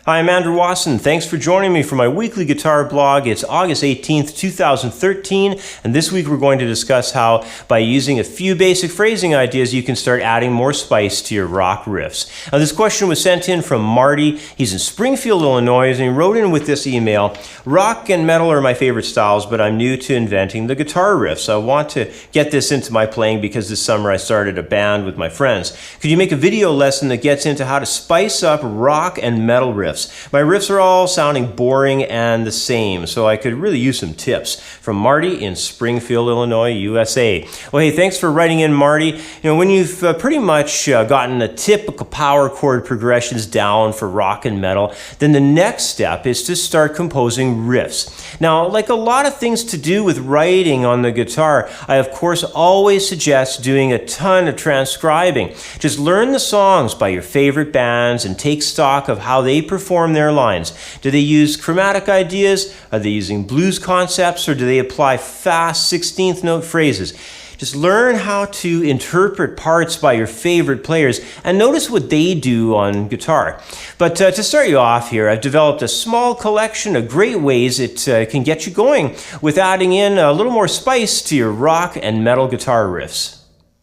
Hi, I'm Andrew Wasson. Thanks for joining me for my weekly guitar blog. It's August 18th, 2013, and this week we're going to discuss how, by using a few basic phrasing ideas, you can start adding more spice to your rock riffs. Now, this question was sent in from Marty. He's in Springfield, Illinois, and he wrote in with this email: rock and metal are my favorite styles, but I'm new to inventing the guitar riff, so I want to get this into my playing because this summer I started a band with my friends. Could you make a video lesson that gets into how to spice up rock and metal riffs? My riffs are all sounding boring and the same, so I could really use some tips. From Marty in Springfield, Illinois, USA. Well, hey, thanks for writing in, Marty. When you've pretty much gotten the typical power chord progressions down for rock and metal, then the next step is to start composing riffs. Now, like a lot of things to do with writing on the guitar, I of course always suggest doing a ton of transcribing. Just learn the songs by your favorite bands and take stock of how they perform their lines. Do they use chromatic ideas? Are they using blues concepts? Or do they apply fast 16th note phrases? Just learn how to interpret parts by your favorite players and notice what they do on guitar. But to start you off here, I've developed a small collection of great ways it can get you going with adding in a little more spice to your rock and metal guitar riffs.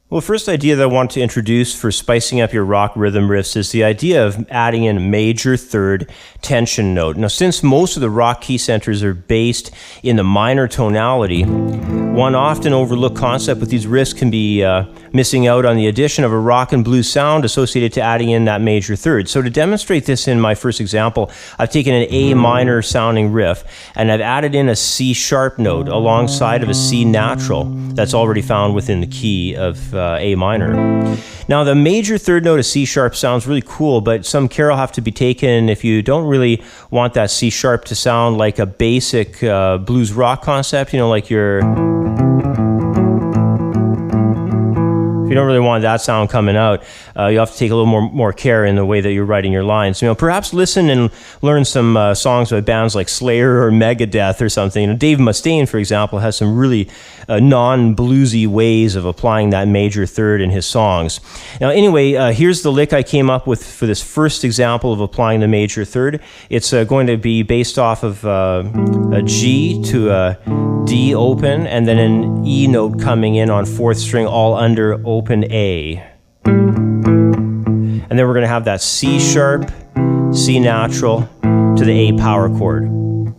Well, the first idea that I want to introduce for spicing up your rock rhythm riffs is the idea of adding in a major third tension note. Now, since most of the rock key centers are based in the minor tonality, one often overlooked concept with these riffs can be missing out on the addition of a rock and blues sound associated to adding in that major third. So to demonstrate this in my first example, I've taken an A minor sounding riff and I've added in a C sharp note alongside of a C natural that's already found within the key of A minor. Now, the major third note of C sharp sounds really cool, but some care will have to be taken if you don't really want that C sharp to sound like a basic blues rock concept, like your... If you don't really want that sound coming out, you have to take a little more care in the way that you're writing your lines. Perhaps listen and learn some songs by bands like Slayer or Megadeth or something. Dave Mustaine, for example, has some really non-bluesy ways of applying that major third in his songs. Now, anyway, here's the lick I came up with for this first example of applying the major third. It's going to be based off of a G to a D open, and then an E note coming in on fourth string, all under open A. And then we're going to have that C sharp, C natural to the A power chord. And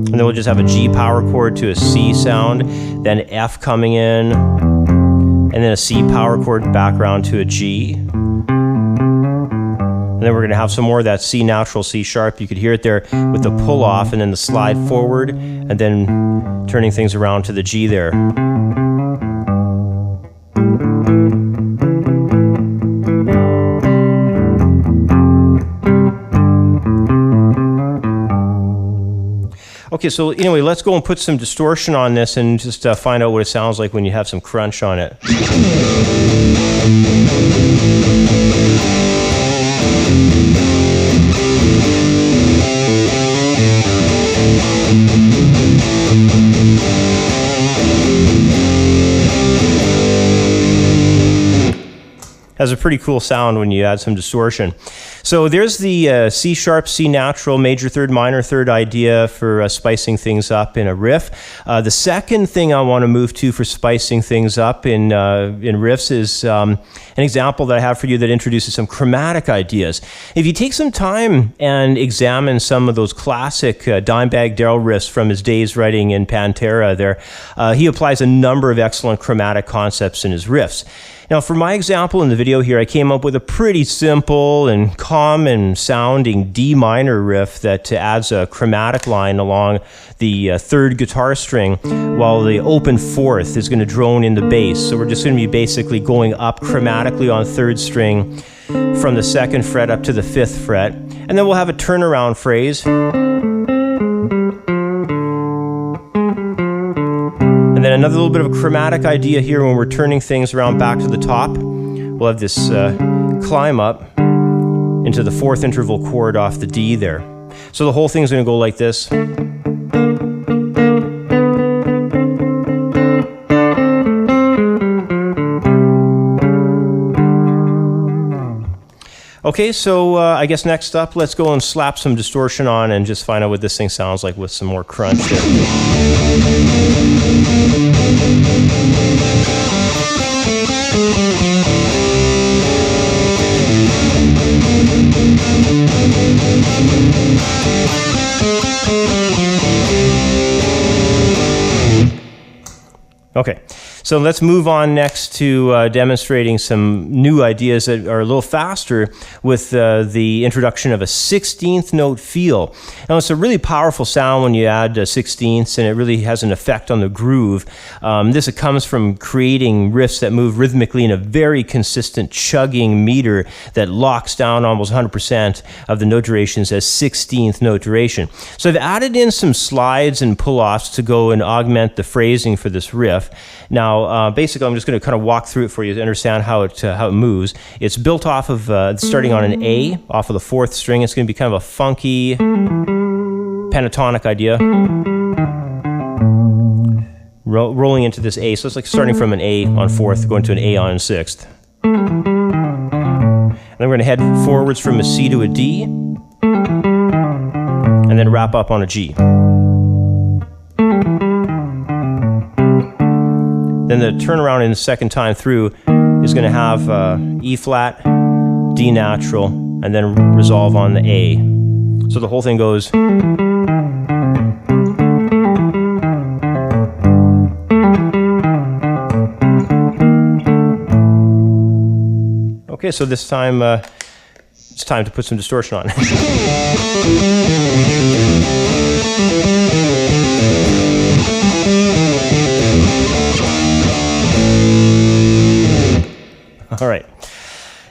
then we'll just have a G power chord to a C sound, then F coming in, and then a C power chord background to a G. And then we're going to have some more of that C natural, C sharp. You could hear it there with the pull off and then the slide forward and then turning things around to the G there. Okay, so anyway, let's go and put some distortion on this and just find out what it sounds like when you have some crunch on it. Has a pretty cool sound when you add some distortion. So there's the C sharp, C natural, major third, minor third idea for spicing things up in a riff. The second thing I want to move to for spicing things up in riffs is an example that I have for you that introduces some chromatic ideas. If you take some time and examine some of those classic Dimebag Darrell riffs from his days writing in Pantera there, he applies a number of excellent chromatic concepts in his riffs. Now, for my example in the video here, I came up with a pretty simple and common sounding D minor riff that adds a chromatic line along the third guitar string, while the open fourth is going to drone in the bass. So we're just going to be basically going up chromatically on third string from the second fret up to the fifth fret. And then we'll have a turnaround phrase. And then another little bit of a chromatic idea here when we're turning things around back to the top. We'll have this climb up into the fourth interval chord off the D there. So the whole thing's going to go like this. Okay, so I guess next up, let's go and slap some distortion on and just find out what this thing sounds like with some more crunch here. Okay, so let's move on next to demonstrating some new ideas that are a little faster with the introduction of a 16th note feel. Now, it's a really powerful sound when you add sixteenths, and it really has an effect on the groove. This comes from creating riffs that move rhythmically in a very consistent chugging meter that locks down almost 100% of the note durations as 16th note duration. So I've added in some slides and pull-offs to go and augment the phrasing for this riff. Now, basically, I'm just going to kind of walk through it for you to understand how it moves. It's built off of starting on an A, off of the 4th string. It's going to be kind of a funky pentatonic idea, rolling into this A. So it's like starting from an A on 4th, going to an A on 6th. And then we're going to head forwards from a C to a D, and then wrap up on a G. Then the turnaround in the second time through is going to have E flat, D natural, and then resolve on the A. So the whole thing goes. Okay, so this time it's time to put some distortion on. All right.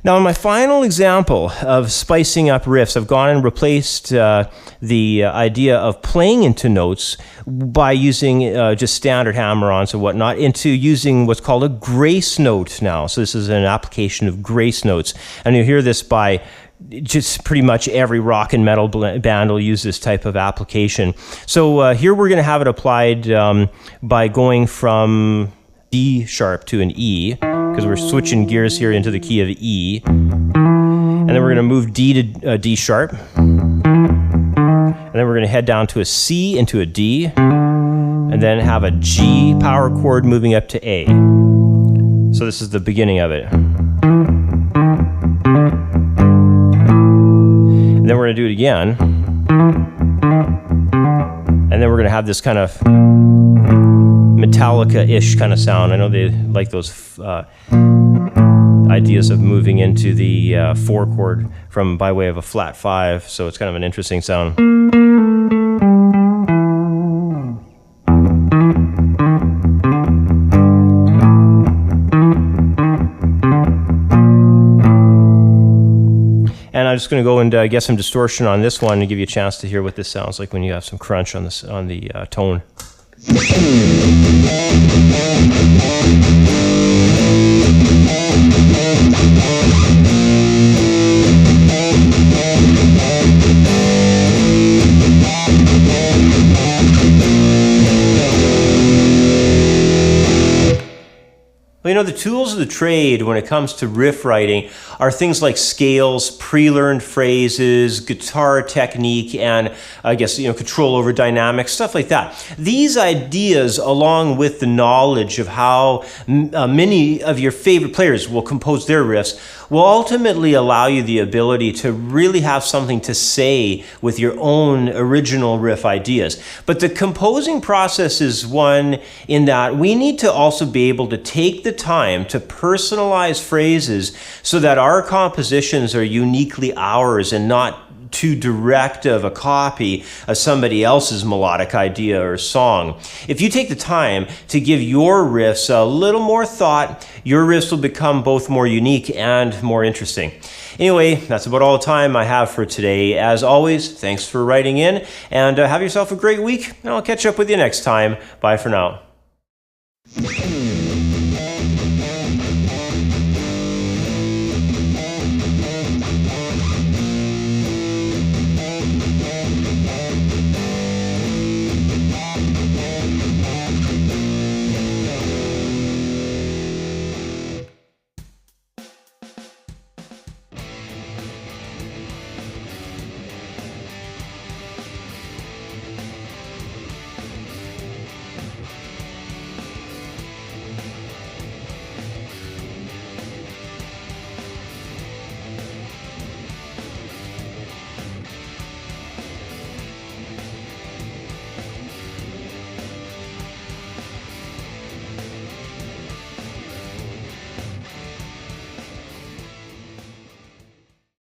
Now, in my final example of spicing up riffs, I've gone and replaced the idea of playing into notes by using just standard hammer-ons and whatnot into using what's called a grace note now. So this is an application of grace notes. And you'll hear this by just pretty much every rock and metal band will use this type of application. So here we're going to have it applied by going from D sharp to an E, because we're switching gears here into the key of E. And then we're going to move D to D sharp. And then we're going to head down to a C into a D. And then have a G power chord moving up to A. So this is the beginning of it. And then we're going to do it again. And then we're going to have this kind of Metallica-ish kind of sound. I know they like those ideas of moving into the 4 chord from by way of a flat 5, so it's kind of an interesting sound. And I'm just going to go and get some distortion on this one and give you a chance to hear what this sounds like when you have some crunch on this on the tone. Well, you know, the tools of the trade when it comes to riff writing are things like scales, pre-learned phrases, guitar technique, and I guess, you know, control over dynamics, stuff like that. These ideas, along with the knowledge of how many of your favorite players will compose their riffs, will ultimately allow you the ability to really have something to say with your own original riff ideas. But the composing process is one in that we need to also be able to take the time to personalize phrases so that our compositions are uniquely ours and not too direct of a copy of somebody else's melodic idea or song. If you take the time to give your riffs a little more thought, your riffs will become both more unique and more interesting. Anyway, that's about all the time I have for today. As always, thanks for writing in, and have yourself a great week, and I'll catch up with you next time. Bye for now.